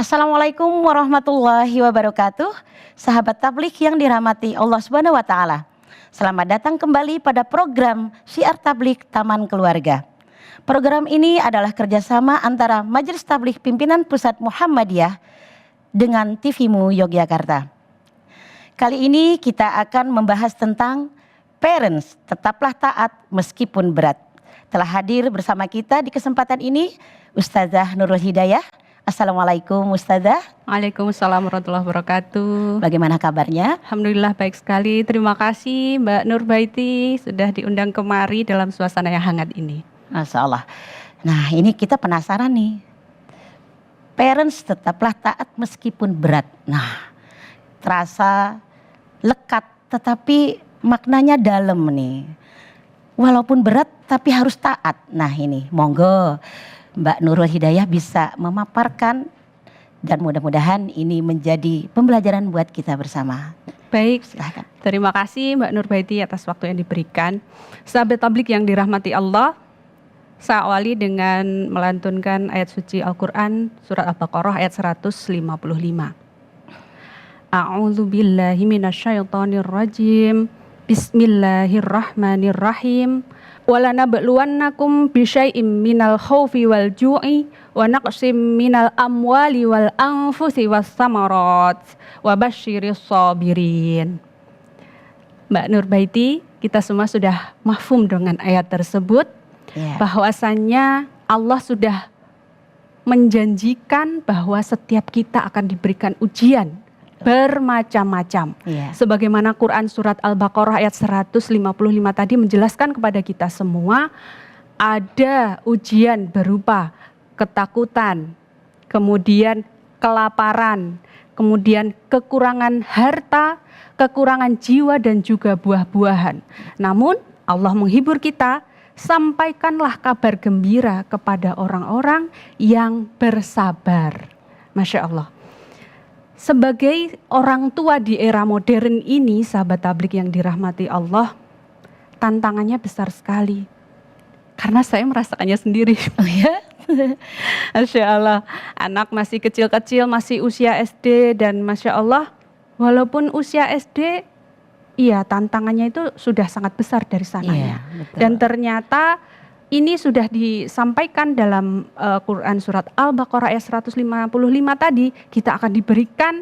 Assalamualaikum warahmatullahi wabarakatuh. Sahabat tabligh yang dirahmati Allah Subhanahu wa taala. Selamat datang kembali pada program Syiar Tabligh Taman Keluarga. Program ini adalah kerjasama antara Majelis Tabligh Pimpinan Pusat Muhammadiyah dengan TVMU Yogyakarta. Kali ini kita akan membahas tentang parents, tetaplah taat meskipun berat. Telah hadir bersama kita di kesempatan ini Ustazah Nurul Hidayah. Assalamualaikum Ustazah. Waalaikumsalam warahmatullahi wabarakatuh. Bagaimana kabarnya? Alhamdulillah baik sekali. Terima kasih Mbak Nurbaiti sudah diundang kemari dalam suasana yang hangat ini. Masya Allah. Nah ini kita penasaran nih. Parents tetaplah taat meskipun berat. Nah terasa lekat tetapi maknanya dalam nih. Walaupun berat tapi harus taat. Nah ini monggo Mbak Nurul Hidayah bisa memaparkan dan mudah-mudahan ini menjadi pembelajaran buat kita bersama. Baik, silahkan. Terima kasih Mbak Nurbaiti atas waktu yang diberikan. Sahabat tabligh yang dirahmati Allah, saya awali dengan melantunkan ayat suci Al-Quran surat Al-Baqarah ayat 155. A'udzu billahi minasyaitonir rajim. Bismillahirrahmanirrahim. Walanabluwannakum bisyai'im minal khaufi wal ju'i wa naqsim minal amwali wal anfusi was samarat wa basyiris sabirin. Mbak Nurbaiti, kita semua sudah mafhum dengan ayat tersebut, bahwasannya Allah sudah menjanjikan bahwa setiap kita akan diberikan ujian bermacam-macam. Sebagaimana Quran surat Al-Baqarah ayat 155 tadi menjelaskan kepada kita semua, ada ujian berupa ketakutan, kemudian kelaparan, kemudian kekurangan harta, kekurangan jiwa dan juga buah-buahan. Namun Allah menghibur kita, sampaikanlah kabar gembira kepada orang-orang yang bersabar. Masya Allah. Sebagai orang tua di era modern ini, sahabat tabligh yang dirahmati Allah, tantangannya besar sekali. Karena saya merasakannya sendiri. Oh ya? Masya Allah, anak masih kecil-kecil, masih usia SD dan Masya Allah, walaupun usia SD, iya tantangannya itu sudah sangat besar dari sananya. Dan ternyata ini sudah disampaikan dalam Quran surat Al-Baqarah ayat 155 tadi, kita akan diberikan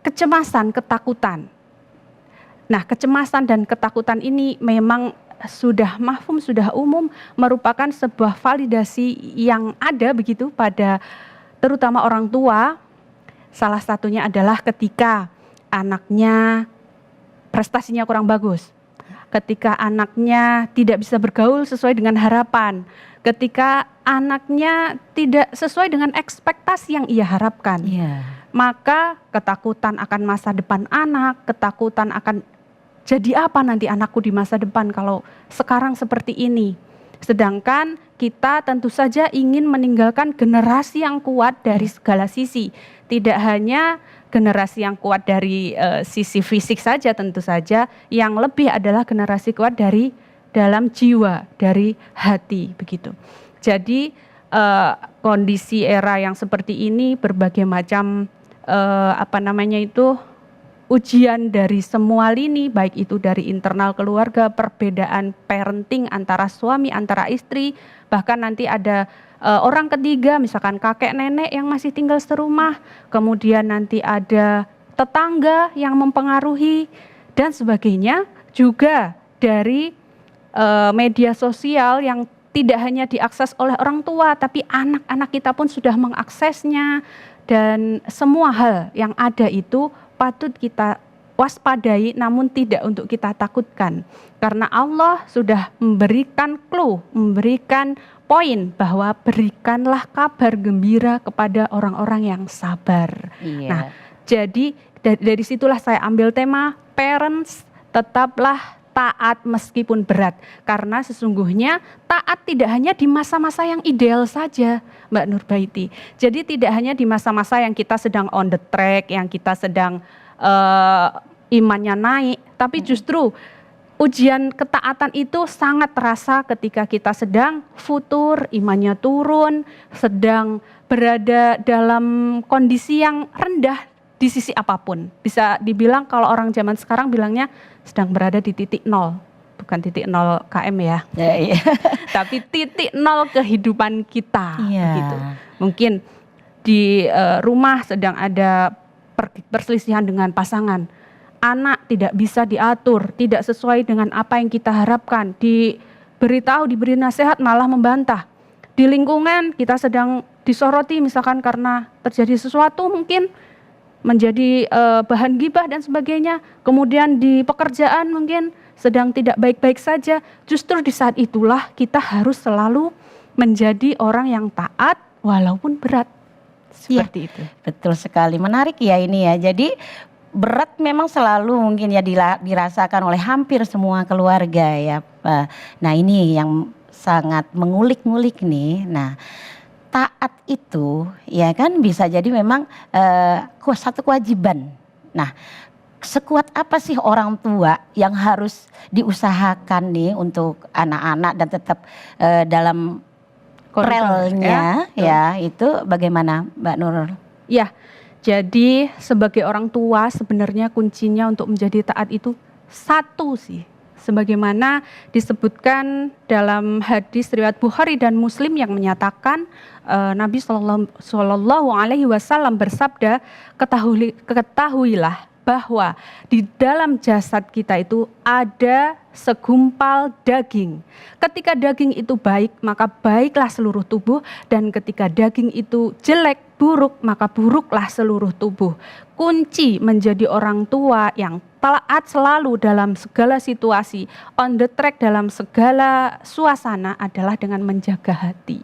kecemasan, ketakutan. Nah, kecemasan dan ketakutan ini memang sudah mafhum, sudah umum, merupakan sebuah validasi yang ada begitu pada terutama orang tua. Salah satunya adalah ketika anaknya prestasinya kurang bagus. Ketika anaknya tidak bisa bergaul sesuai dengan harapan, ketika anaknya tidak sesuai dengan ekspektasi yang ia harapkan, maka ketakutan akan masa depan anak, ketakutan akan jadi apa nanti anakku di masa depan kalau sekarang seperti ini. Sedangkan kita tentu saja ingin meninggalkan generasi yang kuat dari segala sisi, tidak hanya generasi yang kuat dari sisi fisik saja tentu saja, yang lebih adalah generasi kuat dari dalam jiwa, dari hati begitu. Jadi kondisi era yang seperti ini berbagai macam ujian dari semua lini, baik itu dari internal keluarga, perbedaan parenting antara suami, antara istri, bahkan nanti ada orang ketiga, misalkan kakek nenek yang masih tinggal serumah, kemudian nanti ada tetangga yang mempengaruhi dan sebagainya, juga dari media sosial yang tidak hanya diakses oleh orang tua, tapi anak-anak kita pun sudah mengaksesnya, dan semua hal yang ada itu patut kita waspadai namun tidak untuk kita takutkan. Karena Allah sudah memberikan clue, memberikan poin bahwa berikanlah kabar gembira kepada orang-orang yang sabar. Nah, jadi dari situlah saya ambil tema parents tetaplah taat meskipun berat. Karena sesungguhnya taat tidak hanya di masa-masa yang ideal saja, Mbak Nurbaiti. Jadi tidak hanya di masa-masa yang kita sedang on the track, yang kita sedang imannya naik, tapi justru ujian ketaatan itu sangat terasa ketika kita sedang futur, imannya turun, sedang berada dalam kondisi yang rendah di sisi apapun. Bisa dibilang kalau orang zaman sekarang bilangnya sedang berada di titik nol. Bukan titik nol KM ya, Iya. tapi titik nol kehidupan kita. Iya. Begitu. Mungkin di rumah sedang ada perselisihan dengan pasangan. Anak tidak bisa diatur, tidak sesuai dengan apa yang kita harapkan. Diberitahu, diberi nasihat malah membantah. Di lingkungan kita sedang disoroti misalkan karena terjadi sesuatu mungkin menjadi bahan gibah dan sebagainya. Kemudian di pekerjaan mungkin sedang tidak baik-baik saja. Justru di saat itulah kita harus selalu menjadi orang yang taat walaupun berat. Seperti itu. Betul sekali, menarik ya ini ya. Jadi berat memang selalu mungkin ya dirasakan oleh hampir semua keluarga ya. Nah ini yang sangat mengulik-ngulik nih. Nah taat itu ya kan bisa jadi memang satu kewajiban. Nah sekuat apa sih orang tua yang harus diusahakan nih untuk anak-anak dan tetap dalam relnya ya itu bagaimana Mbak Nurul? Ya, jadi sebagai orang tua sebenarnya kuncinya untuk menjadi taat itu satu sih. Sebagaimana disebutkan dalam hadis riwayat Bukhari dan Muslim yang menyatakan Nabi Shallallahu Alaihi Wasallam bersabda, ketahuilah bahwa di dalam jasad kita itu ada segumpal daging. Ketika daging itu baik, maka baiklah seluruh tubuh, dan ketika daging itu jelek, buruk, maka buruklah seluruh tubuh. Kunci menjadi orang tua yang taat selalu dalam segala situasi, on the track dalam segala suasana adalah dengan menjaga hati.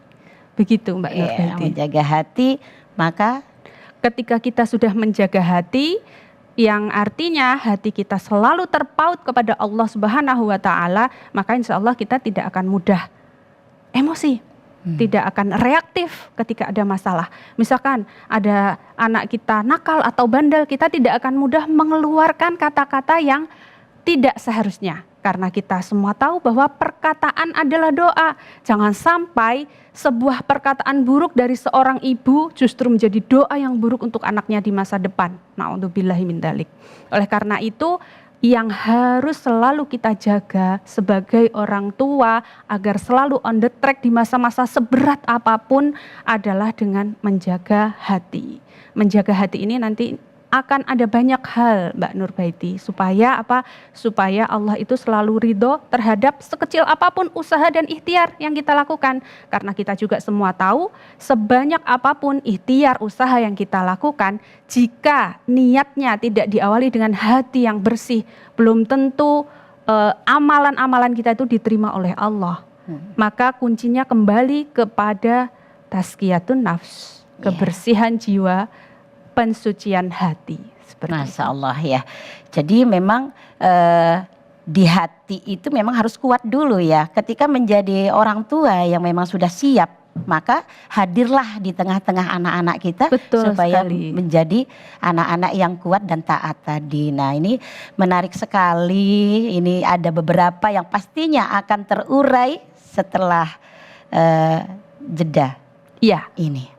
Begitu Mbak Nurbaiti. Menjaga hati, maka ketika kita sudah menjaga hati, yang artinya hati kita selalu terpaut kepada Allah Subhanahu wa Ta'ala, maka insya Allah kita tidak akan mudah emosi, tidak akan reaktif ketika ada masalah. Misalkan ada anak kita nakal atau bandel, kita tidak akan mudah mengeluarkan kata-kata yang tidak seharusnya. Karena kita semua tahu bahwa perkataan adalah doa. Jangan sampai sebuah perkataan buruk dari seorang ibu justru menjadi doa yang buruk untuk anaknya di masa depan. Na'udzubillahi min dzalik. Oleh karena itu, yang harus selalu kita jaga sebagai orang tua agar selalu on the track di masa-masa seberat apapun adalah dengan menjaga hati. Menjaga hati ini nanti akan ada banyak hal Mbak Nurbaiti supaya apa? Supaya Allah itu selalu ridho terhadap sekecil apapun usaha dan ikhtiar yang kita lakukan. Karena kita juga semua tahu sebanyak apapun ikhtiar usaha yang kita lakukan, jika niatnya tidak diawali dengan hati yang bersih, belum tentu amalan-amalan kita itu diterima oleh Allah. Maka kuncinya kembali kepada tazkiyatun nafs, kebersihan jiwa, pensucian hati. Masya Allah ya. Jadi memang di hati itu memang harus kuat dulu ya. Ketika menjadi orang tua yang memang sudah siap, maka hadirlah di tengah-tengah anak-anak kita. Betul supaya sekali. menjadi anak-anak yang kuat dan taat tadi. Nah ini menarik sekali. Ini ada beberapa yang pastinya akan terurai setelah jeda ini.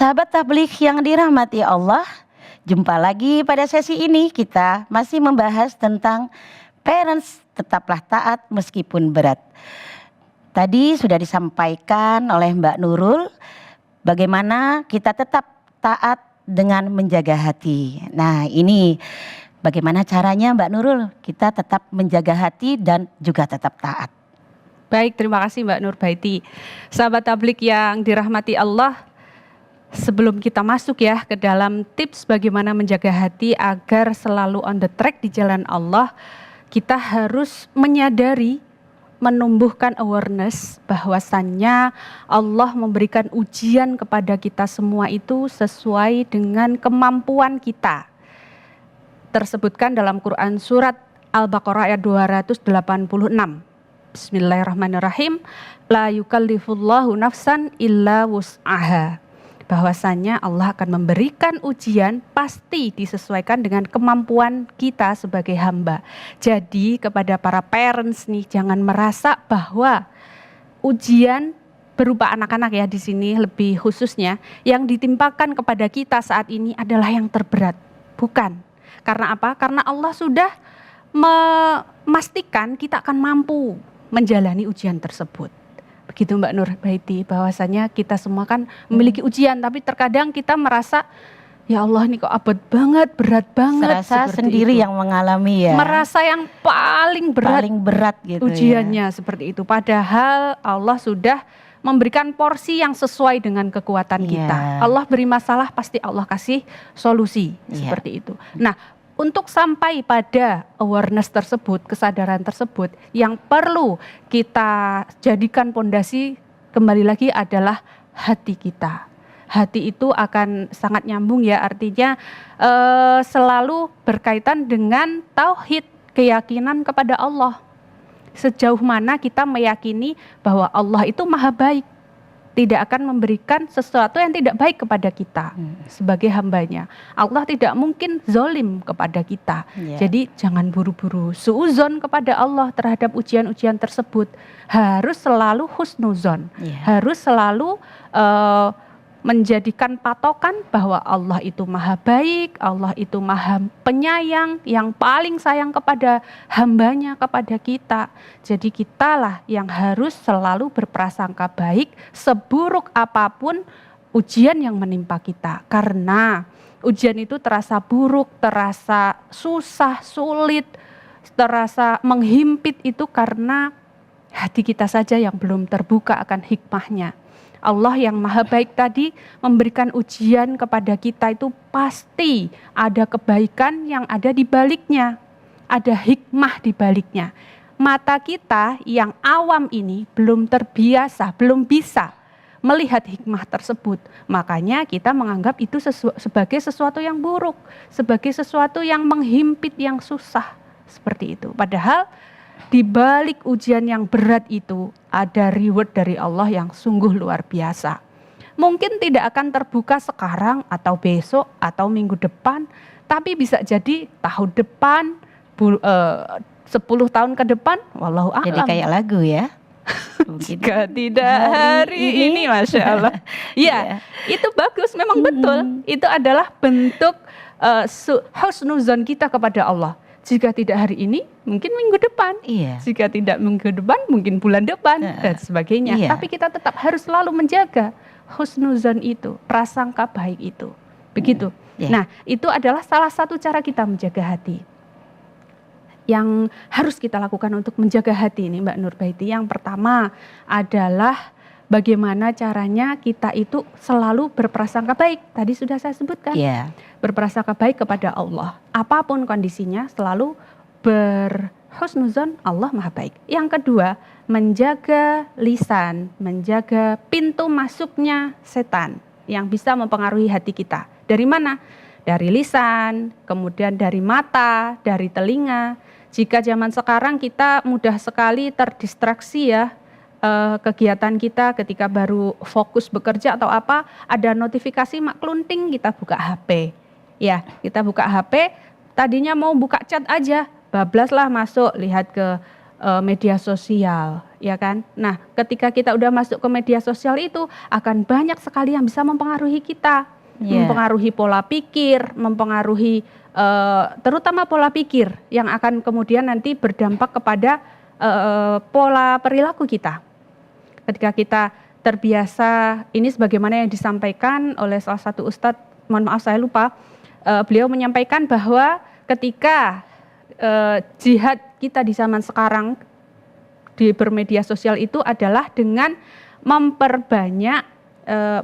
Sahabat tabligh yang dirahmati Allah, jumpa lagi pada sesi ini. Kita masih membahas tentang parents tetaplah taat meskipun berat. Tadi sudah disampaikan oleh Mbak Nurul bagaimana kita tetap taat dengan menjaga hati. Nah, ini bagaimana caranya Mbak Nurul kita tetap menjaga hati dan juga tetap taat. Baik, terima kasih Mbak Nurbaiti. Sahabat tabligh yang dirahmati Allah, sebelum kita masuk ya ke dalam tips bagaimana menjaga hati agar selalu on the track di jalan Allah, kita harus menyadari, menumbuhkan awareness bahwasannya Allah memberikan ujian kepada kita semua itu sesuai dengan kemampuan kita. Tersebutkan dalam Quran surat Al-Baqarah ayat 286. Bismillahirrahmanirrahim. La yukallifullahu nafsan illa wus'aha. Bahwasanya Allah akan memberikan ujian pasti disesuaikan dengan kemampuan kita sebagai hamba. Jadi kepada para parents nih, jangan merasa bahwa ujian berupa anak-anak ya di sini lebih khususnya yang ditimpakan kepada kita saat ini adalah yang terberat. Bukan. Karena apa? Karena Allah sudah memastikan kita akan mampu menjalani ujian tersebut. Begitu Mbak Nurbaiti, bahwasanya kita semua kan memiliki ujian, tapi terkadang kita merasa ya Allah ini kok abot banget, berat banget. Serasa sendiri itu yang mengalami ya. Merasa yang paling berat gitu ujiannya ya. Seperti itu. Padahal Allah sudah memberikan porsi yang sesuai dengan kekuatan kita. Allah beri masalah, pasti Allah kasih solusi seperti itu. Nah, untuk sampai pada awareness tersebut, kesadaran tersebut, yang perlu kita jadikan pondasi kembali lagi adalah hati kita. Hati itu akan sangat nyambung ya, artinya selalu berkaitan dengan tauhid, keyakinan kepada Allah. Sejauh mana kita meyakini bahwa Allah itu maha baik, tidak akan memberikan sesuatu yang tidak baik kepada kita sebagai hambanya. Allah tidak mungkin zolim kepada kita. Jadi jangan buru-buru suuzon kepada Allah terhadap ujian-ujian tersebut. Harus selalu husnuzon. Harus selalu menjadikan patokan bahwa Allah itu maha baik, Allah itu maha penyayang, yang paling sayang kepada hambanya, kepada kita. Jadi kitalah yang harus selalu berprasangka baik seburuk apapun ujian yang menimpa kita. Karena ujian itu terasa buruk, terasa susah, sulit, terasa menghimpit itu karena hati kita saja yang belum terbuka akan hikmahnya. Allah yang maha baik tadi memberikan ujian kepada kita itu pasti ada kebaikan yang ada di baliknya. Ada hikmah di baliknya. Mata kita yang awam ini belum terbiasa, belum bisa melihat hikmah tersebut. Makanya kita menganggap itu sebagai sesuatu yang buruk, sebagai sesuatu yang menghimpit, yang susah. Seperti itu. Padahal di balik ujian yang berat itu ada reward dari Allah yang sungguh luar biasa. Mungkin tidak akan terbuka sekarang atau besok atau minggu depan, tapi bisa jadi tahun depan, 10 tahun ke depan, wallahu a'lam. Jadi kayak lagu ya. Jika tidak hari ini, Masya Allah. Ya, itu bagus, memang betul. Itu adalah bentuk husnuzon kita kepada Allah. Jika tidak hari ini, mungkin minggu depan. Jika tidak minggu depan, mungkin bulan depan, dan sebagainya. Tapi kita tetap harus selalu menjaga husnuzon itu, prasangka baik itu. Begitu. Nah, itu adalah salah satu cara kita menjaga hati. Yang harus kita lakukan untuk menjaga hati ini, Mbak Nurbaiti. Yang pertama adalah bagaimana caranya kita itu selalu berprasangka baik. Tadi sudah saya sebutkan. Berprasangka baik kepada Allah. Apapun kondisinya selalu berhusnuzon, Allah maha baik. Yang kedua, menjaga lisan, menjaga pintu masuknya setan yang bisa mempengaruhi hati kita. Dari mana? Dari lisan, kemudian dari mata, dari telinga. Jika zaman sekarang kita mudah sekali terdistraksi ya, kegiatan kita ketika baru fokus bekerja atau apa, ada notifikasi maklunting, kita buka HP. Ya, kita buka HP, tadinya mau buka chat aja, bablaslah masuk, lihat ke media sosial. ya kan? Nah, ketika kita udah masuk ke media sosial itu akan banyak sekali yang bisa mempengaruhi kita, mempengaruhi pola pikir, mempengaruhi terutama pola pikir yang akan kemudian nanti berdampak kepada pola perilaku kita. Ketika kita terbiasa, ini sebagaimana yang disampaikan oleh salah satu ustadz, mohon maaf saya lupa, beliau menyampaikan bahwa ketika jihad kita di zaman sekarang di bermedia sosial itu adalah dengan memperbanyak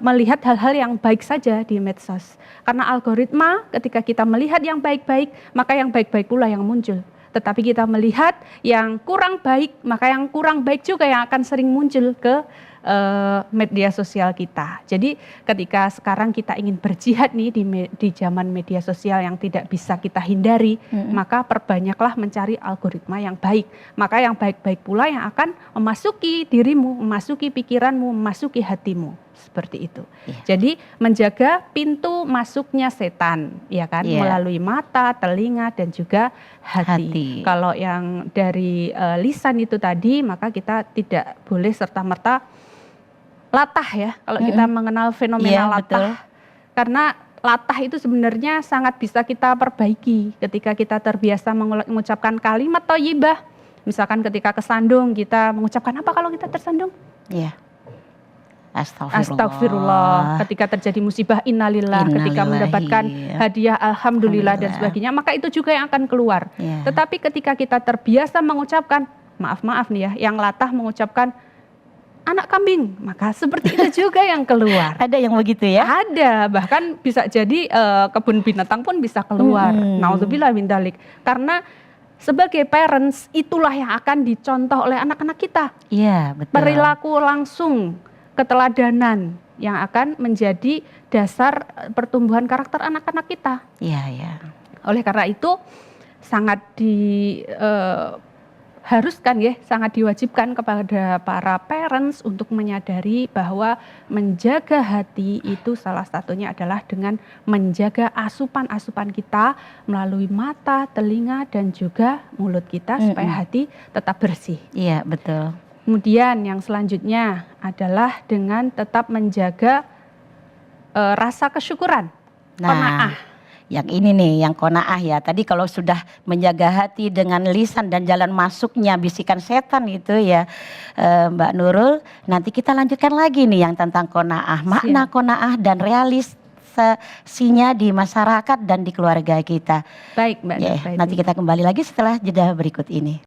melihat hal-hal yang baik saja di medsos. Karena algoritma ketika kita melihat yang baik-baik, maka yang baik-baik pula yang muncul. Tetapi kita melihat yang kurang baik, maka yang kurang baik juga yang akan sering muncul ke media sosial kita. Jadi ketika sekarang kita ingin berjihad nih di zaman media sosial yang tidak bisa kita hindari, maka perbanyaklah mencari algoritma yang baik. Maka yang baik-baik pula yang akan memasuki dirimu, memasuki pikiranmu, memasuki hatimu. Seperti itu. Jadi menjaga pintu masuknya setan, ya kan, melalui mata, telinga dan juga hati. Kalau yang dari lisan itu tadi, maka kita tidak boleh serta-merta latah ya. Kalau kita mengenal fenomena latah, betul. Karena latah itu sebenarnya sangat bisa kita perbaiki ketika kita terbiasa mengucapkan kalimat thayyibah. Misalkan ketika kesandung kita mengucapkan apa kalau kita tersandung? Iya. Astagfirullah. Ketika terjadi musibah innalillah, ketika mendapatkan hadiah alhamdulillah dan sebagainya, maka itu juga yang akan keluar. Tetapi ketika kita terbiasa mengucapkan maaf nih ya, yang latah mengucapkan anak kambing, maka seperti itu juga yang keluar. Ada yang begitu ya? Ada, bahkan bisa jadi kebun binatang pun bisa keluar. Naudzubillah min dzalik. Karena sebagai parents itulah yang akan dicontoh oleh anak-anak kita. Iya, betul. Perilaku langsung, keteladanan yang akan menjadi dasar pertumbuhan karakter anak-anak kita. Iya, iya. Oleh karena itu sangat haruskan ya, sangat diwajibkan kepada para parents untuk menyadari bahwa menjaga hati itu salah satunya adalah dengan menjaga asupan-asupan kita melalui mata, telinga dan juga mulut kita supaya hati tetap bersih. Iya, betul. Kemudian yang selanjutnya adalah dengan tetap menjaga rasa kesyukuran, qanaah. Yang ini nih, yang qanaah ya. Tadi kalau sudah menjaga hati dengan lisan dan jalan masuknya bisikan setan itu ya, Mbak Nurul. Nanti kita lanjutkan lagi nih yang tentang qanaah, makna qanaah dan realisasinya di masyarakat dan di keluarga kita. Baik, Mbak. Nanti kita kembali lagi setelah jeda berikut ini.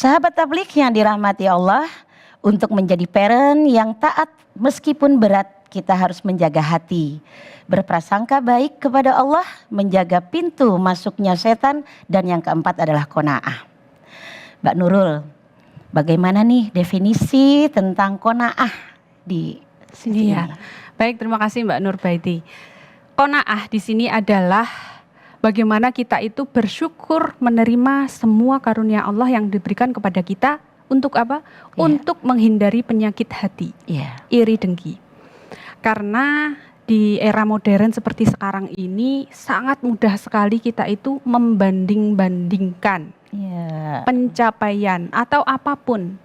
Sahabat tabligh yang dirahmati Allah, untuk menjadi parent yang taat meskipun berat, kita harus menjaga hati, berprasangka baik kepada Allah, menjaga pintu masuknya setan, dan yang keempat adalah qanaah. Mbak Nurul, bagaimana nih definisi tentang qanaah di sini? Iya. Baik, terima kasih Mbak Nurbaiti. Qanaah di sini adalah bagaimana kita itu bersyukur menerima semua karunia Allah yang diberikan kepada kita untuk apa? Iya. Untuk menghindari penyakit hati, Iya. iri dengki. Karena di era modern seperti sekarang ini sangat mudah sekali kita itu membanding-bandingkan Iya. pencapaian atau apapun.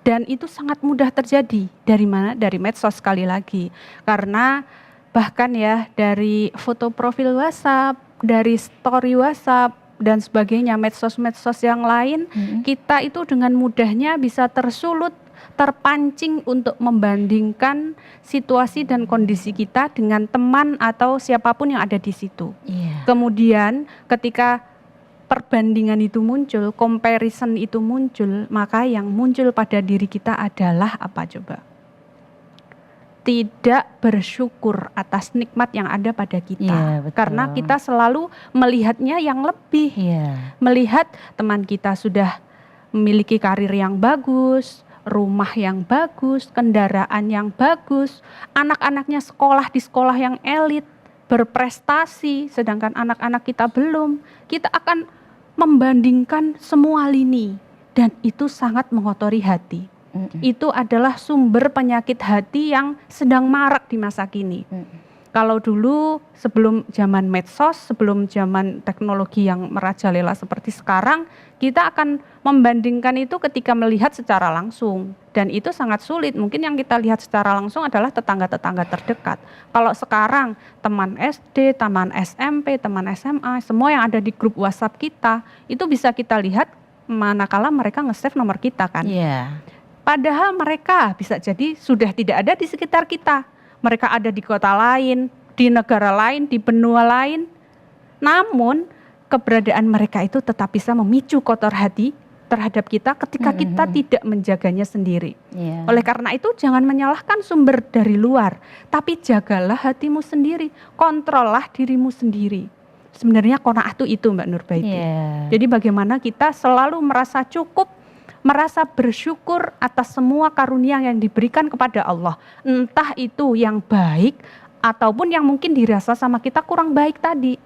Dan itu sangat mudah terjadi. Dari mana? Dari medsos sekali lagi. Karena bahkan ya dari foto profil WhatsApp, dari story WhatsApp dan sebagainya, medsos-medsos yang lain, kita itu dengan mudahnya bisa tersulut, terpancing untuk membandingkan situasi dan kondisi kita dengan teman atau siapapun yang ada di situ. Iya. Kemudian ketika perbandingan itu muncul, comparison itu muncul, maka yang muncul pada diri kita adalah apa coba? Tidak bersyukur atas nikmat yang ada pada kita. Iya, betul. Karena kita selalu melihatnya yang lebih. Iya. Melihat teman kita sudah memiliki karir yang bagus, rumah yang bagus, kendaraan yang bagus, anak-anaknya sekolah di sekolah yang elit, berprestasi, sedangkan anak-anak kita belum. Kita akan membandingkan semua lini, dan itu sangat mengotori hati. Itu adalah sumber penyakit hati yang sedang marak di masa kini. Kalau dulu sebelum zaman medsos, sebelum zaman teknologi yang merajalela seperti sekarang, kita akan membandingkan itu ketika melihat secara langsung. Dan itu sangat sulit, mungkin yang kita lihat secara langsung adalah tetangga-tetangga terdekat. Kalau sekarang teman SD, teman SMP, teman SMA, semua yang ada di grup WhatsApp kita, itu bisa kita lihat manakala mereka nge-save nomor kita kan. Iya. Padahal mereka bisa jadi sudah tidak ada di sekitar kita. Mereka ada di kota lain, di negara lain, di benua lain. Namun keberadaan mereka itu tetap bisa memicu kotor hati terhadap kita ketika kita tidak menjaganya sendiri. Iya. Oleh karena itu jangan menyalahkan sumber dari luar, tapi jagalah hatimu sendiri, kontrollah dirimu sendiri. Sebenarnya qanaah itu Mbak Nurbaiti. Iya. Jadi bagaimana kita selalu merasa cukup, merasa bersyukur atas semua karunia yang diberikan kepada Allah. Entah itu yang baik ataupun yang mungkin dirasa sama kita kurang baik tadi.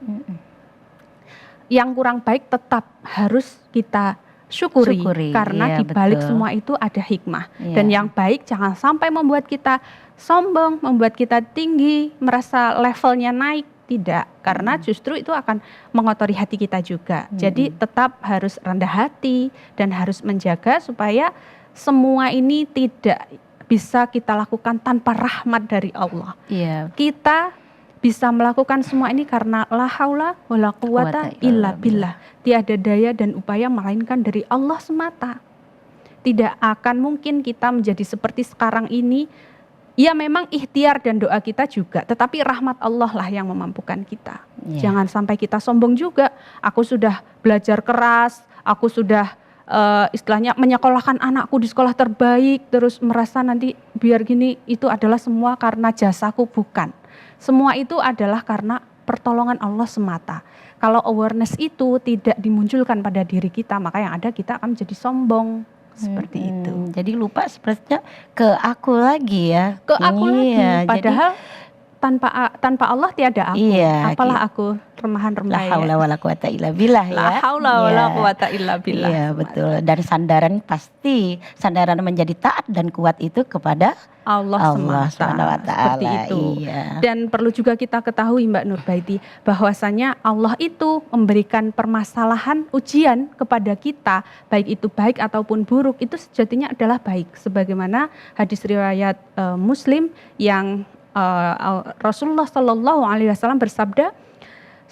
Yang kurang baik tetap harus kita syukuri. Karena iya, di balik betul. semua itu ada hikmah. Iya. Dan yang baik jangan sampai membuat kita sombong, membuat kita tinggi, merasa levelnya naik. Tidak, karena justru itu akan mengotori hati kita juga. Jadi tetap harus rendah hati dan harus menjaga supaya semua ini tidak bisa kita lakukan tanpa rahmat dari Allah. Iya. Kita bisa melakukan semua ini karena la haula wala quwata illa billah. Tiada daya dan upaya melainkan dari Allah semata. Tidak akan mungkin kita menjadi seperti sekarang ini. Ya memang ikhtiar dan doa kita juga, tetapi rahmat Allah lah yang memampukan kita. Iya. Jangan sampai kita sombong juga. Aku sudah belajar keras, aku sudah istilahnya menyekolahkan anakku di sekolah terbaik, terus merasa nanti biar gini, itu adalah semua karena jasaku, bukan. Semua itu adalah karena pertolongan Allah semata. Kalau awareness itu tidak dimunculkan pada diri kita, maka yang ada kita akan menjadi sombong. Seperti itu. Jadi lupa sepertinya ke aku lagi ya. Ke aku Iya, lagi. Padahal tanpa Allah tiada aku. Iya, Apalah aku remahan-remah la haula wala quwata illa billah ya. La haula wala Iya. quwata illa billah. Iya, betul. Dan sandaran menjadi taat dan kuat itu kepada Allah Allah semata. Subhanahu wa taala. Seperti itu. Iya. Dan perlu juga kita ketahui Mbak Nurbaiti, bahwasanya Allah itu memberikan permasalahan ujian kepada kita, baik itu baik ataupun buruk, itu sejatinya adalah baik. Sebagaimana hadis riwayat Muslim yang Rasulullah Shallallahu Alaihi Wasallam bersabda,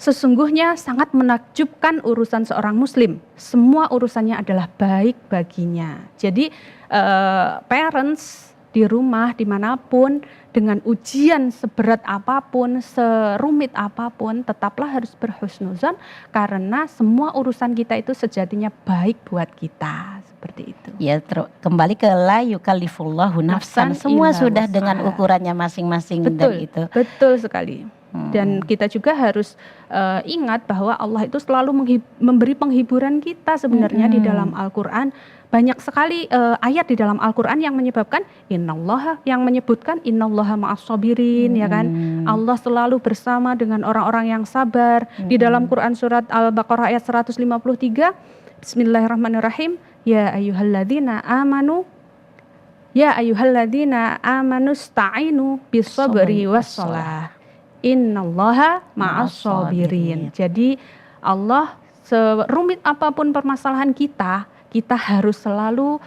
sesungguhnya sangat menakjubkan urusan seorang Muslim. Semua urusannya adalah baik baginya. Jadi parents di rumah, dimanapun, dengan ujian seberat apapun, serumit apapun, tetaplah harus berhusnuzon, karena semua urusan kita itu sejatinya baik buat kita. seperti itu. Ya, kembali ke la yukallifullahu nafsan. Nafsan Semua illa sudah dengan wus'aha. ukurannya masing-masing dan Betul, itu. betul sekali. Dan kita juga harus ingat bahwa Allah itu selalu memberi penghiburan kita sebenarnya di dalam Al-Quran. Banyak sekali ayat di dalam Al-Quran yang menyebutkan innallaha ma'as-sabirin, ya kan? Allah selalu bersama dengan orang-orang yang sabar. Di dalam Quran surat Al-Baqarah ayat 153, Bismillahirrahmanirrahim. Ya ayyuhalladzina amanu sta'inu bis-sabri was-shalah. Innallaha ma'as-sabirin. Jadi Allah, serumit apapun permasalahan kita harus selalu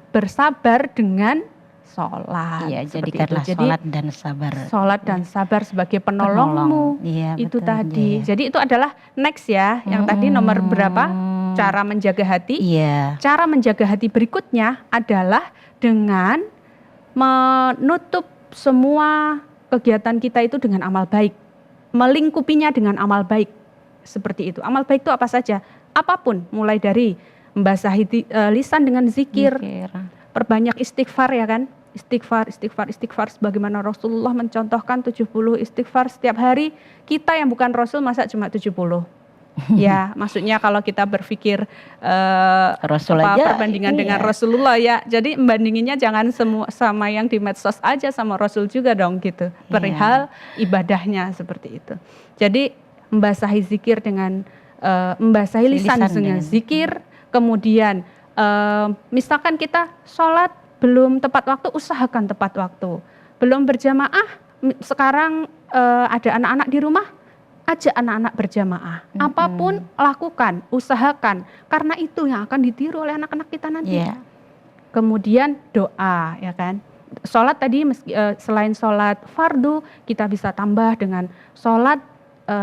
bersabar dengan sholat. Iya, jadikanlah sholat dan sabar. Sholat dan sabar sebagai penolongmu. Iya, itu betul, tadi. iya. Jadi itu adalah next ya. Yang tadi nomor berapa? Cara menjaga hati. Iya. Cara menjaga hati berikutnya adalah dengan menutup semua kegiatan kita itu dengan amal baik, melingkupinya dengan amal baik, seperti itu. Amal baik itu apa saja? Apapun, mulai dari membasahi lisan dengan zikir, perbanyak istighfar, ya kan? Istighfar, sebagaimana Rasulullah mencontohkan 70 istighfar setiap hari. Kita yang bukan Rasul masa cuma 70? Ya, maksudnya kalau kita berpikir Rasul aja, perbandingan dengan Rasulullah ya. Jadi membandinginnya jangan semua sama yang di medsos aja, sama Rasul juga dong gitu. Perihal ibadahnya seperti itu. Jadi membasahi zikir dengan membasahi lisan dengan zikir. Kemudian misalkan kita sholat belum tepat waktu, usahakan tepat waktu. Belum berjamaah, sekarang ada anak-anak di rumah, ajak anak-anak berjamaah. Apapun lakukan, usahakan. Karena itu yang akan ditiru oleh anak-anak kita nanti. Yeah. Kemudian doa, ya kan. Sholat tadi selain sholat fardu, kita bisa tambah dengan sholat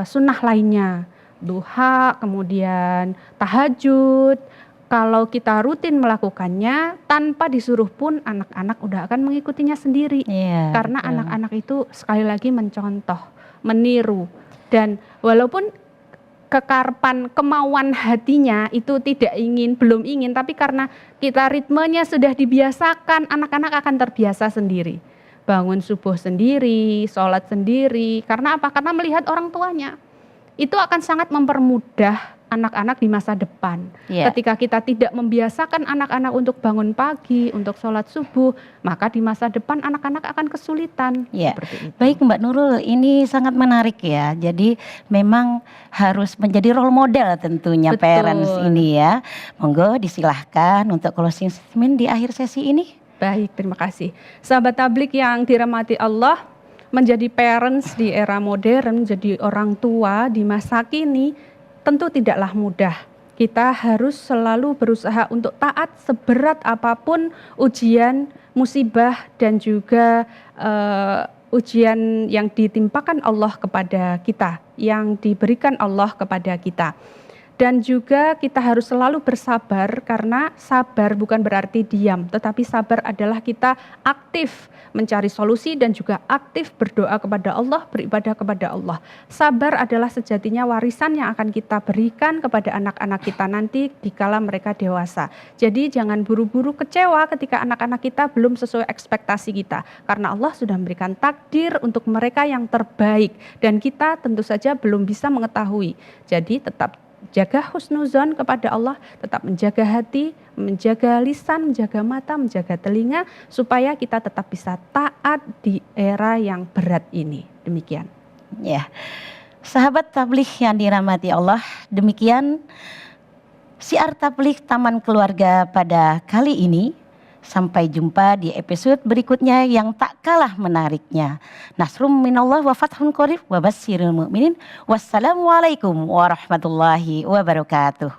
sunnah lainnya. Duha, kemudian tahajud. Kalau kita rutin melakukannya, tanpa disuruh pun anak-anak udah akan mengikutinya sendiri. Yeah, karena betul. anak-anak itu sekali lagi mencontoh, meniru. Dan walaupun kekarapan, kemauan hatinya itu belum ingin, tapi karena kita ritmenya sudah dibiasakan, anak-anak akan terbiasa sendiri. Bangun subuh sendiri, sholat sendiri. Karena apa? Karena melihat orang tuanya. Itu akan sangat mempermudah anak-anak di masa depan. Yeah. Ketika kita tidak membiasakan anak-anak untuk bangun pagi, untuk sholat subuh, maka di masa depan anak-anak akan kesulitan. Ya, seperti itu. Baik Mbak Nurul, ini sangat menarik ya. Jadi memang harus menjadi role model tentunya. Betul. Parents ini ya. Monggo disilahkan untuk closing statement di akhir sesi ini. Baik, terima kasih. Sahabat tablik yang dirahmati Allah, menjadi parents di era modern, jadi orang tua di masa kini, tentu tidaklah mudah. Kita harus selalu berusaha untuk taat seberat apapun ujian, musibah, dan juga ujian yang ditimpakan Allah kepada kita, yang diberikan Allah kepada kita. Dan juga kita harus selalu bersabar, karena sabar bukan berarti diam, tetapi sabar adalah kita aktif mencari solusi dan juga aktif berdoa kepada Allah, beribadah kepada Allah. Sabar adalah sejatinya warisan yang akan kita berikan kepada anak-anak kita nanti dikala mereka dewasa. Jadi jangan buru-buru kecewa ketika anak-anak kita belum sesuai ekspektasi kita, karena Allah sudah memberikan takdir untuk mereka yang terbaik dan kita tentu saja belum bisa mengetahui. Jadi tetap jaga husnuzon kepada Allah, tetap menjaga hati, menjaga lisan, menjaga mata, menjaga telinga, supaya kita tetap bisa taat di era yang berat ini. Demikian. Ya, sahabat tabligh yang dirahmati Allah, demikian siar tabligh Taman Keluarga pada kali ini. Sampai jumpa di episode berikutnya yang tak kalah menariknya. Nasrum minallah wa fathun qarib wa basyiril mu'minin. Wassalamualaikum warahmatullahi wabarakatuh.